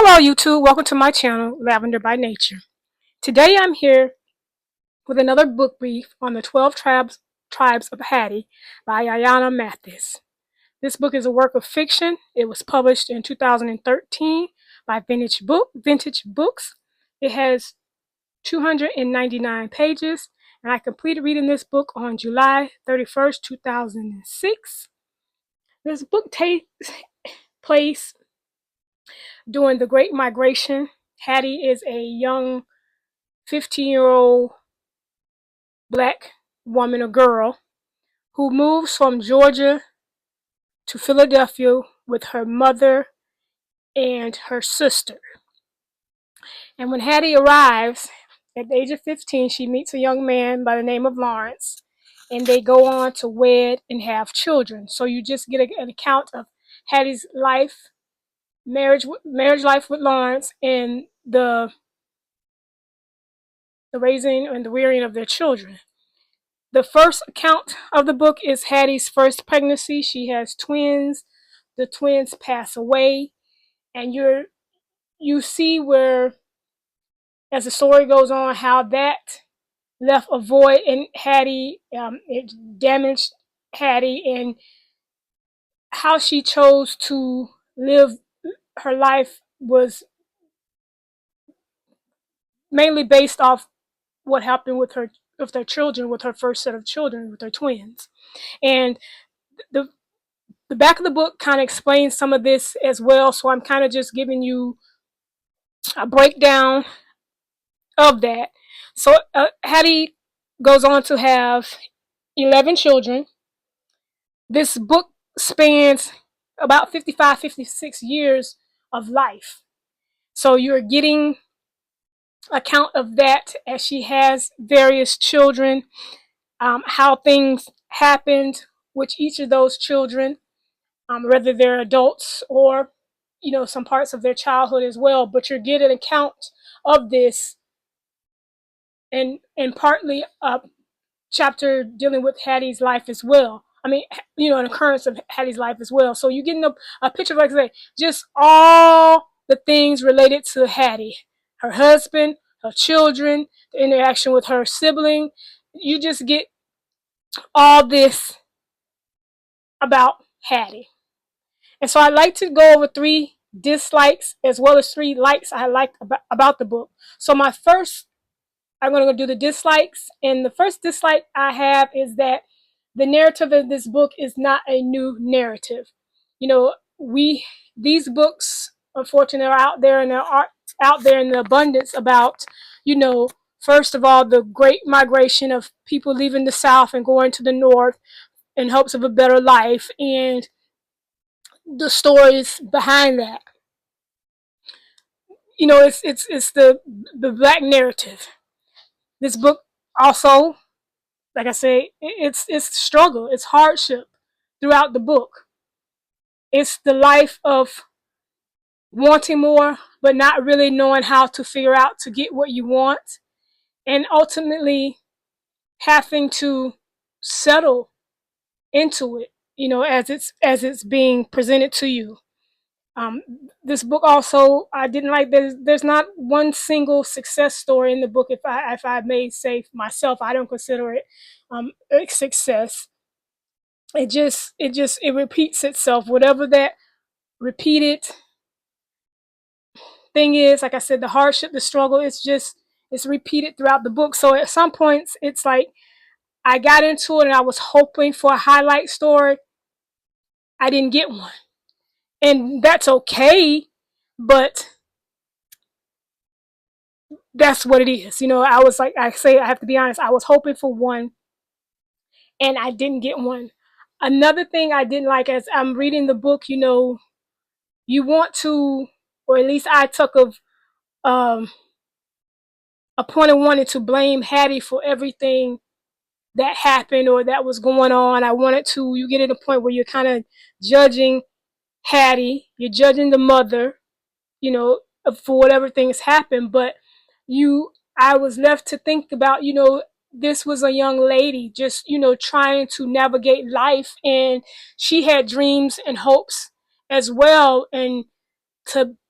Hello YouTube, welcome to my channel, Lavender by Nature. Today I'm here with another book brief on the 12 Tribes of Hattie by Ayana Mathis. This book is a work of fiction. It was published in 2013 by Vintage Books. It has 299 pages, and I completed reading this book on July 31st, 2006. This book takes place during the Great Migration. Hattie is a young 15-year-old black woman or girl who moves from Georgia to Philadelphia with her mother and her sister. And when Hattie arrives at the age of 15, she meets a young man by the name of Lawrence, and they go on to wed and have children. So you just get an account of Hattie's life, marriage life with Lawrence, and the raising and the rearing of their children. The first account of the book is Hattie's first pregnancy. She has twins. The twins pass away, and you see where, as the story goes on, how that left a void in Hattie. It damaged Hattie, and how she chose to live her life was mainly based off what happened with their children, with her first set of children, with her twins. And the the back of the book kind of explains some of this as well, so I'm kind of just giving you a breakdown of that. So Hattie goes on to have 11 children. This book spans about 55, 56 years of life. So you're getting account of that as she has various children, how things happened with each of those children, whether they're adults or some parts of their childhood as well. But you're getting an account of this, and partly a chapter dealing with Hattie's life as well. I mean, an occurrence of Hattie's life as well. So you're getting a picture of, like I say, just all the things related to Hattie, her husband, her children, the interaction with her sibling. You just get all this about Hattie. And so I'd like to go over 3 dislikes as well as 3 likes I liked about the book. So I'm going to do the dislikes. And the first dislike I have is that the narrative of this book is not a new narrative. These books, unfortunately, are out there, and they are out there in the abundance about, first of all, the great migration of people leaving the South and going to the North in hopes of a better life, and the stories behind that. It's the black narrative. This book also, like I say, it's struggle, it's hardship throughout the book. It's the life of wanting more, but not really knowing how to figure out to get what you want, and ultimately having to settle into it, as it's being presented to you. This book also, I didn't like. There's not one single success story in the book. If I may say myself, I don't consider it a success. It repeats itself. Whatever that repeated thing is, like I said, the hardship, the struggle, it's repeated throughout the book. So at some points, it's like I got into it and I was hoping for a highlight story. I didn't get one, and that's okay, but that's what it is. I was like, I say, I have to be honest, I was hoping for one and I didn't get one. Another thing I didn't like, as I'm reading the book, you want to, or at least I took um, a point of wanting to blame Hattie for everything that happened or that was going on. You get to the point where you're kind of judging Hattie, you're judging the mother, for whatever things happened. But I was left to think about, this was a young lady just, trying to navigate life, and she had dreams and hopes as well. And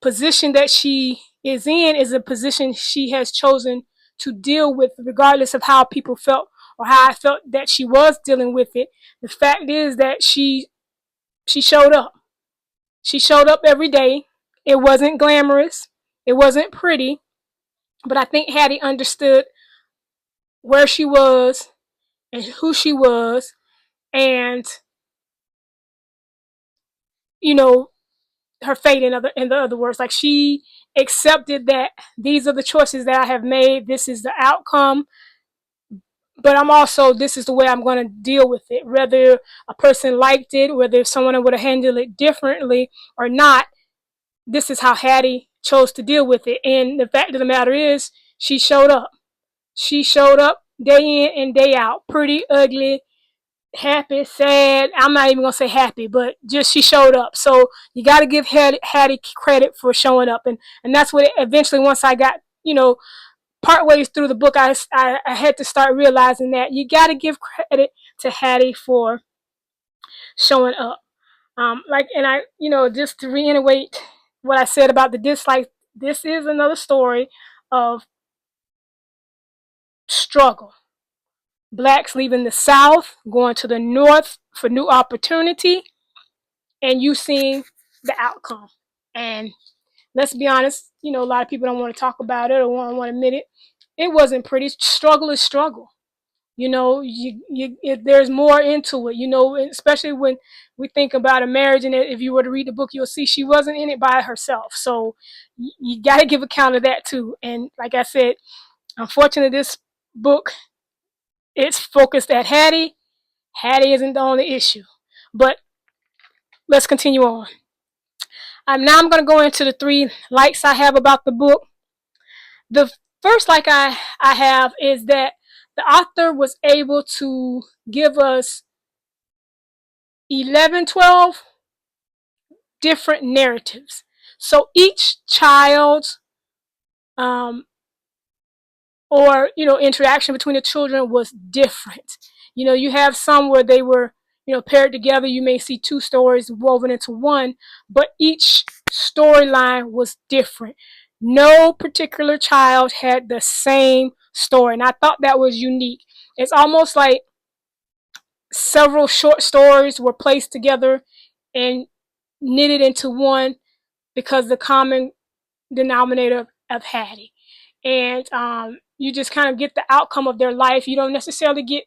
position that she is in is a position she has chosen to deal with, regardless of how people felt or how I felt that she was dealing with it. The fact is that she showed up. She showed up every day. It wasn't glamorous. It wasn't pretty. But I think Hattie understood where she was and who she was, and you know, her fate, in the other words. Like, she accepted that these are the choices that I have made. This is the outcome. But this is the way I'm going to deal with it. Whether a person liked it, whether someone would have handled it differently or not, this is how Hattie chose to deal with it. And the fact of the matter is, she showed up. She showed up day in and day out. Pretty, ugly, happy, sad. I'm not even going to say happy, but just she showed up. So you got to give Hattie credit for showing up. And that's what eventually, once I got, part ways through the book, I had to start realizing that you got to give credit to Hattie for showing up. And I, just to reiterate what I said about the dislike, this is another story of struggle. Blacks leaving the South, going to the North for new opportunity, and you seeing the outcome. And let's be honest, a lot of people don't want to talk about it or want to admit it. It wasn't pretty. Struggle is struggle. There's more into it, especially when we think about a marriage. And if you were to read the book, you'll see she wasn't in it by herself. So you got to give account of that too. And like I said, unfortunately, this book, it's focused at Hattie. Hattie isn't the only issue. But let's continue on. Now I'm going to go into the 3 likes I have about the book. The first like I have is that the author was able to give us 11, 12 different narratives. So each child interaction between the children was different. You have some where they were, paired together. You may see 2 stories woven into one, but each storyline was different. No particular child had the same story, and I thought that was unique. It's almost like several short stories were placed together and knitted into one because the common denominator of Hattie. And you just kind of get the outcome of their life. You don't necessarily get,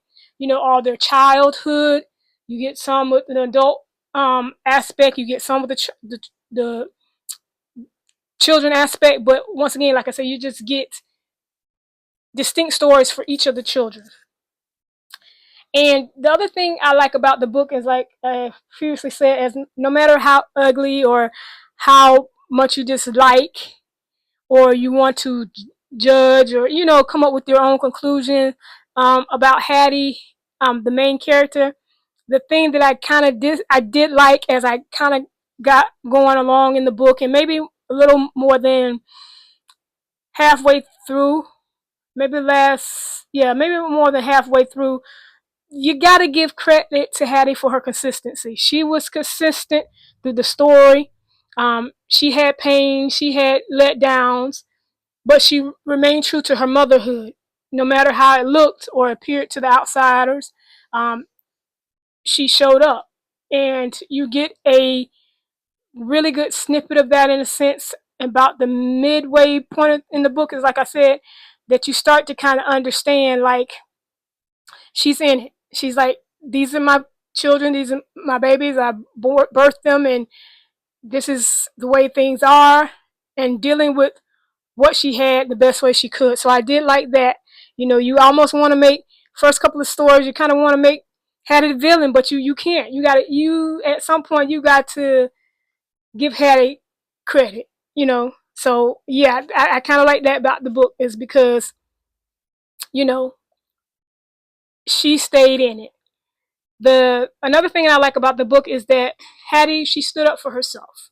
all their childhood. You get some with the adult aspect. You get some with the children aspect. But once again, like I said, you just get distinct stories for each of the children. And the other thing I like about the book is, like I previously said, as no matter how ugly or how much you dislike or you want to judge or, come up with your own conclusion about Hattie, the main character, the thing that I did like as I kind of got going along in the book, and maybe a little more than halfway through, maybe more than halfway through, you got to give credit to Hattie for her consistency. She was consistent through the story. She had pain, she had letdowns, but she remained true to her motherhood, no matter how it looked or appeared to the outsiders. She showed up, and you get a really good snippet of that, in a sense, about the midway point in the book. Is, like I said, that you start to kind of understand, like, she's in it. She's like, these are my children, these are my babies, I birthed them, and this is the way things are, and dealing with what she had the best way she could. So I did like that. You almost want to make, first couple of stories, you kind of want to make Hattie the villain, but you can't. At some point, you got to give Hattie credit, So yeah, I kind of like that about the book, is because, she stayed in it. Another thing I like about the book is that Hattie, she stood up for herself.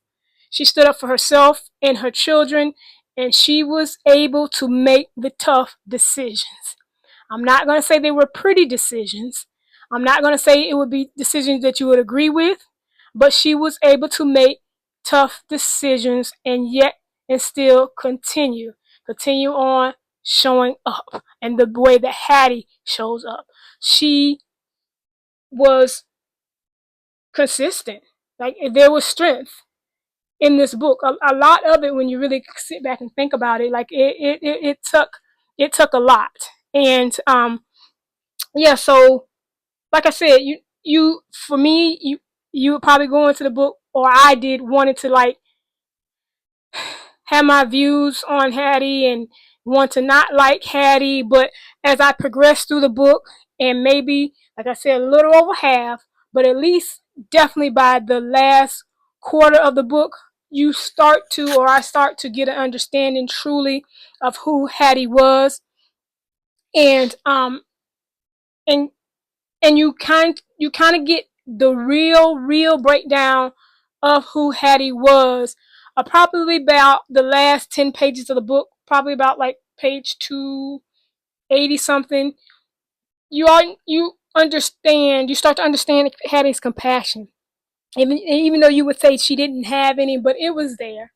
She stood up for herself and her children, and she was able to make the tough decisions. I'm not going to say they were pretty decisions. I'm not going to say it would be decisions that you would agree with, but she was able to make tough decisions, and yet and still continue on showing up. And the way that Hattie shows up, she was consistent. Like, there was strength in this book. A lot of it, when you really sit back and think about it, like it took a lot. And yeah, so like I said, you for me, you would probably go into the book, or I did, wanted to like have my views on Hattie and want to not like Hattie, but as I progressed through the book, and maybe, like I said, a little over half, but at least definitely by the last quarter of the book, you start to, or I start to get an understanding truly of who Hattie was. And and you kind of get the real breakdown of who Hattie was. Probably about the last 10 pages of the book, probably about like page 280 something. You understand, you start to understand Hattie's compassion. Even though you would say she didn't have any, but it was there.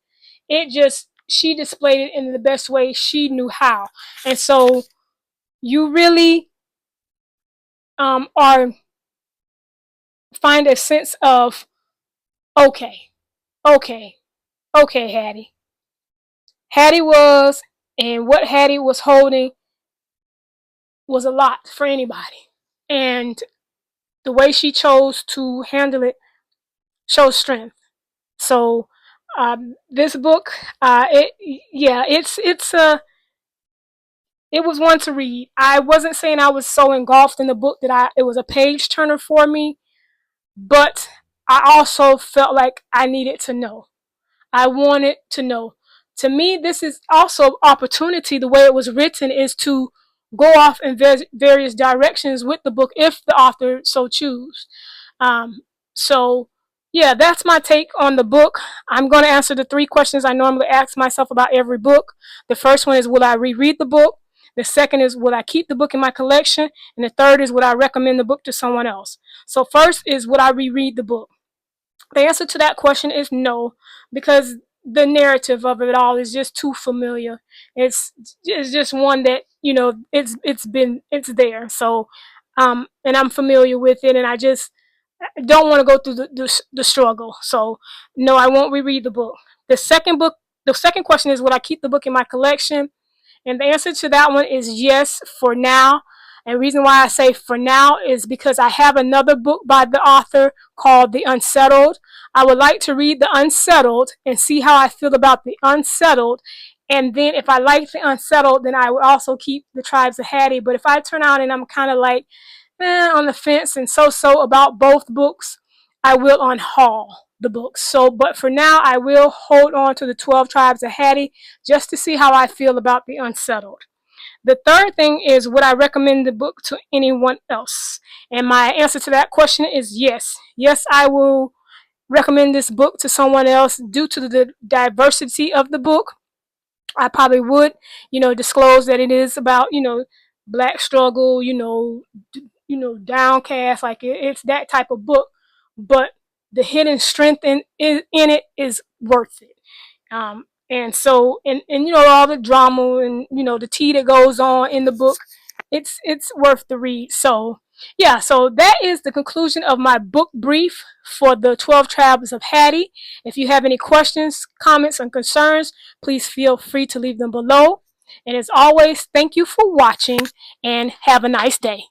It just, she displayed it in the best way she knew how. And so you really are find a sense of, okay, okay, okay, Hattie. Hattie was, and what Hattie was holding was a lot for anybody. And the way she chose to handle it shows strength. So this book, it was one to read. I wasn't saying I was so engulfed in the book that it was a page turner for me, but I also felt like I needed to know. I wanted to know. To me, this is also opportunity. The way it was written is to go off in various directions with the book if the author so choose. Um, so, yeah, that's my take on the book. I'm going to answer the 3 questions I normally ask myself about every book. The first one is, will I reread the book? The second is, will I keep the book in my collection? And the third is, would I recommend the book to someone else? So first is, would I reread the book? The answer to that question is no, because the narrative of it all is just too familiar. It's just one that, it's there. So and I'm familiar with it, and I just don't want to go through the struggle. So no, I won't reread the book. The second question is, would I keep the book in my collection? And the answer to that one is yes, for now. And the reason why I say for now is because I have another book by the author called The Unsettled. I would like to read The Unsettled and see how I feel about The Unsettled. And then if I like The Unsettled, then I would also keep The Tribes of Hattie. But if I turn out and I'm kind of like on the fence and so about both books, I will unhaul the books. So, but for now, I will hold on to the 12 Tribes of Hattie just to see how I feel about The Unsettled. The third thing is, would I recommend the book to anyone else? And my answer to that question is yes. Yes, I will recommend this book to someone else due to the diversity of the book. I probably would, disclose that it is about, black struggle, downcast, like it's that type of book, but the hidden strength in it is worth it. And so, and all the drama and the tea that goes on in the book, it's worth the read. So yeah, so that is the conclusion of my book brief for the 12 Tribes of Hattie. If you have any questions, comments, and concerns, please feel free to leave them below. And as always, thank you for watching and have a nice day.